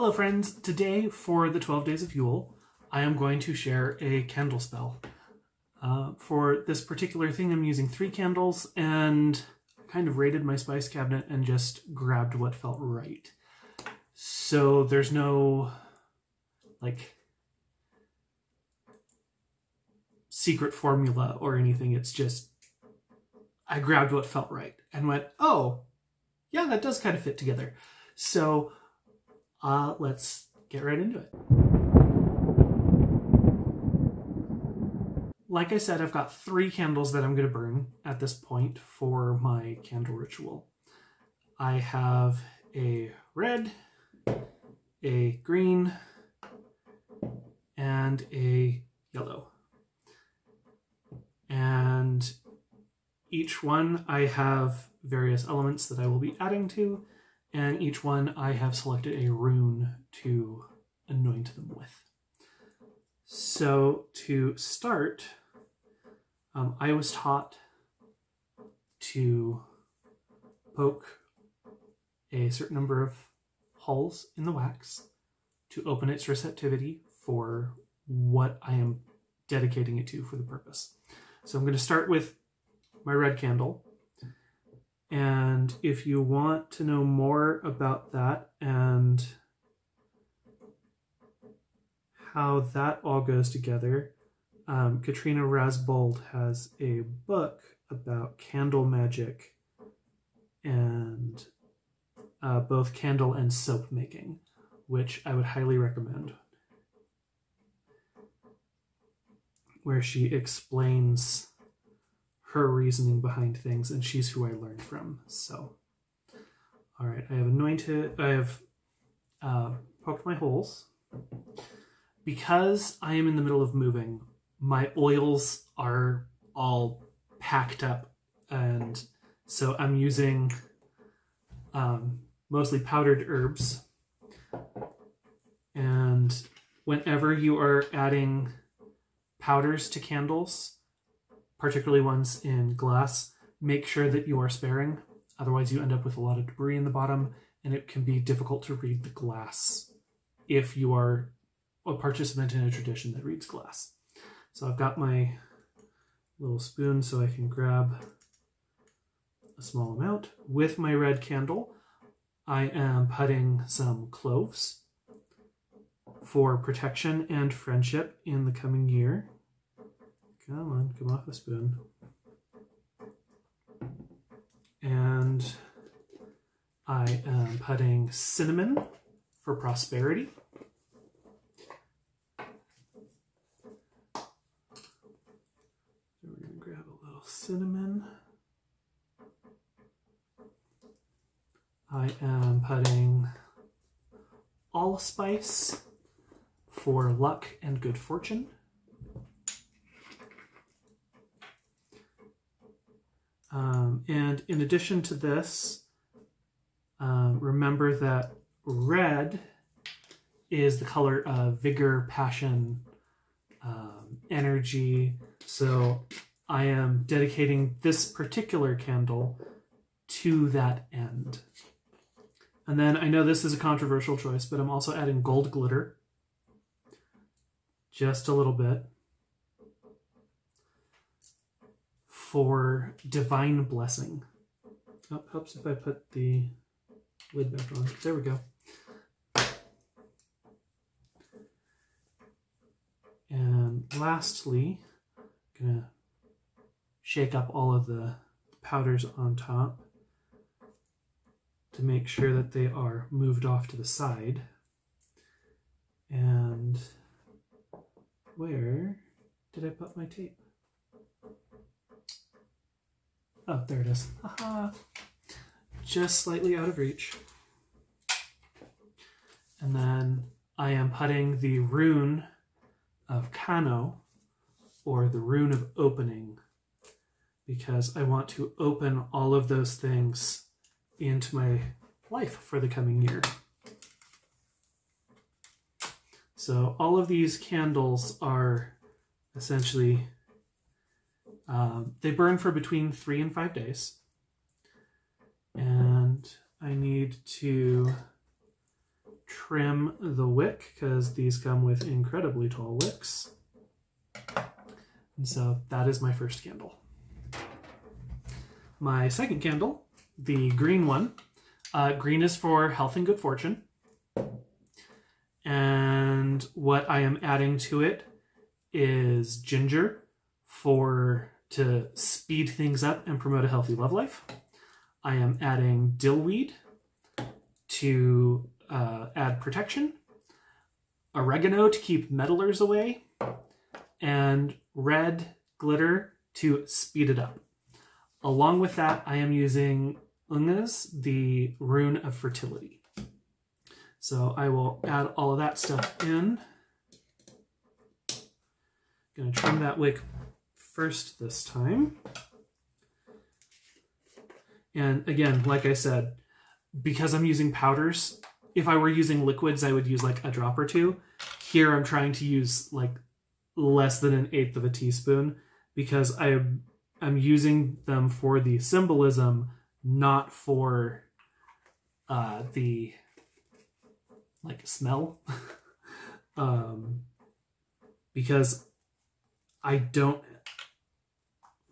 Hello friends, today for the 12 days of Yule, I am going to share a candle spell. For this particular thing I'm using 3 candles and kind of raided my spice cabinet and just grabbed what felt right. So there's no like secret formula or anything, it's just I grabbed what felt right and went, oh yeah, that does kind of fit together. So let's get right into it. Like I said, I've got 3 candles that I'm going to burn at this point for my candle ritual. I have a red, a green, and a yellow. And each one I have various elements that I will be adding to, and each one I have selected a rune to anoint them with. So to start, I was taught to poke a certain number of holes in the wax to open its receptivity for what I am dedicating it to for the purpose. So I'm going to start with my red candle. And if you want to know more about that and how that all goes together, Katrina Rasbold has a book about candle magic and both candle and soap making, which I would highly recommend, where she explains her reasoning behind things, and she's who I learned from. So, all right, I have poked my holes. Because I am in the middle of moving, my oils are all packed up, and so I'm using mostly powdered herbs. And whenever you are adding powders to candles, particularly ones in glass, make sure that you are sparing. Otherwise you end up with a lot of debris in the bottom, and it can be difficult to read the glass if you are a participant in a tradition that reads glass. So I've got my little spoon so I can grab a small amount. With my red candle, I am putting some cloves for protection and friendship in the coming year. Come on, come off the spoon. And I am putting cinnamon for prosperity. So we're going to grab a little cinnamon. I am putting allspice for luck and good fortune. And in addition to this, remember that red is the color of vigor, passion, energy. So I am dedicating this particular candle to that end. And then I know this is a controversial choice, but I'm also adding gold glitter. Just a little bit. For divine blessing. Oh, helps if I put the lid back on. There we go. And lastly, I'm gonna shake up all of the powders on top to make sure that they are moved off to the side. And where did I put my tape? Oh, there it is. Haha. Just slightly out of reach. And then I am putting the rune of Kano, or the rune of opening, because I want to open all of those things into my life for the coming year. So all of these candles are essentially they burn for between 3 and 5 days. And I need to trim the wick because these come with incredibly tall wicks. And so that is my first candle. My second candle, the green one, green is for health and good fortune. And what I am adding to it is ginger to speed things up and promote a healthy love life. I am adding dillweed to add protection, oregano to keep meddlers away, and red glitter to speed it up. Along with that, I am using Ungas, the rune of fertility. So I will add all of that stuff in. Gonna trim that wick first this time. And again, like I said, because I'm using powders, if I were using liquids, I would use like a drop or two. Here I'm trying to use like less than 1/8 of a teaspoon because I'm using them for the symbolism, not for the like smell. Because I don't...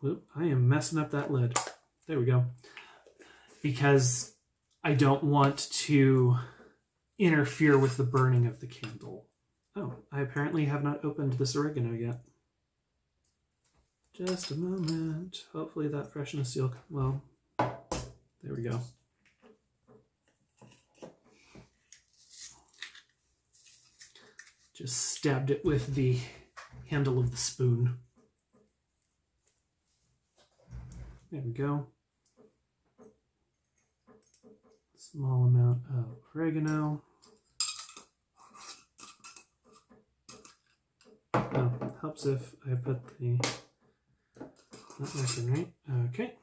Whoop, I am messing up that lid. There we go. Because I don't want to interfere with the burning of the candle. Oh, I apparently have not opened this oregano yet. Just a moment. Hopefully that freshness seal... Well, there we go. Just stabbed it with the handle of the spoon. There we go. Small amount of oregano. Oh, helps if I put the nutmeg in, right? Okay.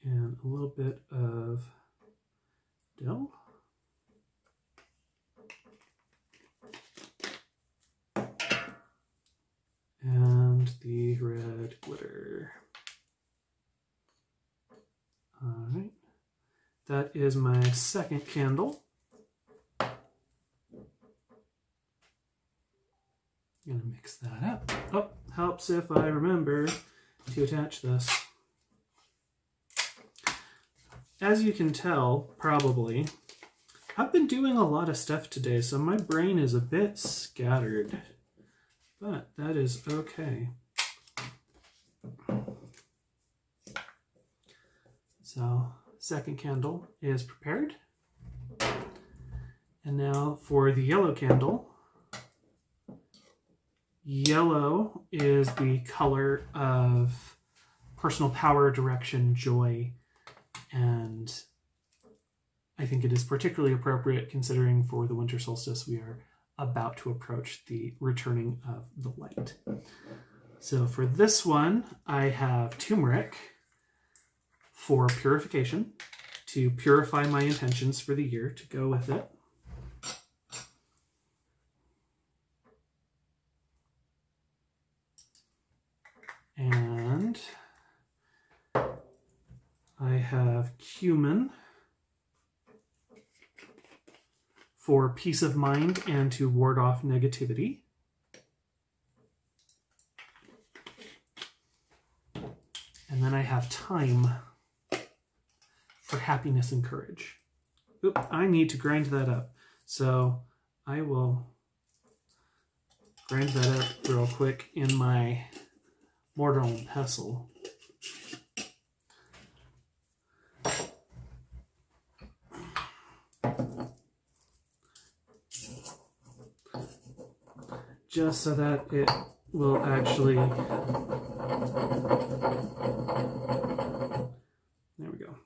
And a little bit of dill. And the red glitter. All right, that is my second candle. I'm gonna mix that up. Oh, helps if I remember to attach this. As you can tell, probably, I've been doing a lot of stuff today, so my brain is a bit scattered, but that is okay. So, second candle is prepared. And now for the yellow candle. Yellow is the color of personal power, direction, joy, and I think it is particularly appropriate considering for the winter solstice we are about to approach the returning of the light. So for this one, I have turmeric for purification, to purify my intentions for the year, to go with it. And I have cumin for peace of mind and to ward off negativity. And then I have thyme for happiness and courage. Oop, I need to grind that up. So I will grind that up real quick in my mortar and pestle. Just so that it will actually... There we go.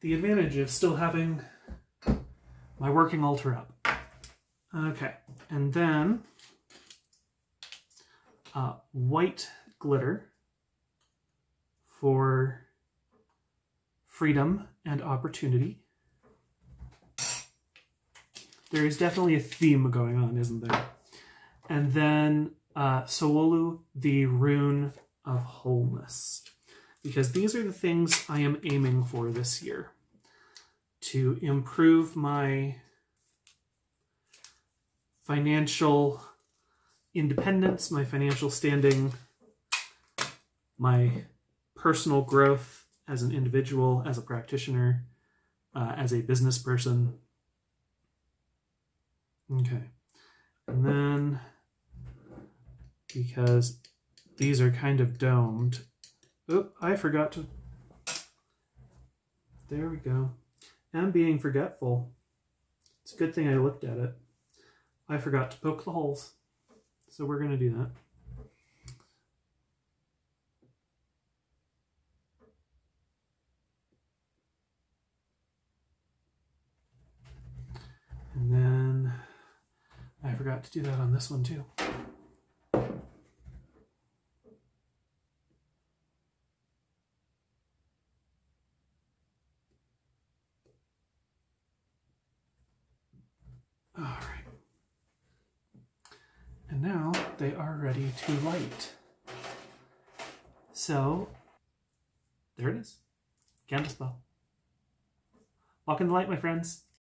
The advantage of still having my working altar up. Okay, and then white glitter for freedom and opportunity. There is definitely a theme going on, isn't there? And then Sowolu, the Rune of Wholeness. Because these are the things I am aiming for this year. To improve my financial independence, my financial standing, my personal growth as an individual, as a practitioner, as a business person. Okay. And then, because these are kind of domed, oh, I forgot to, there we go. I'm being forgetful. It's a good thing I looked at it. I forgot to poke the holes. So we're going to do that. And then I forgot to do that on this one too. All right. And now they are ready to light. So there it is. Candle spell. Walk in the light, my friends.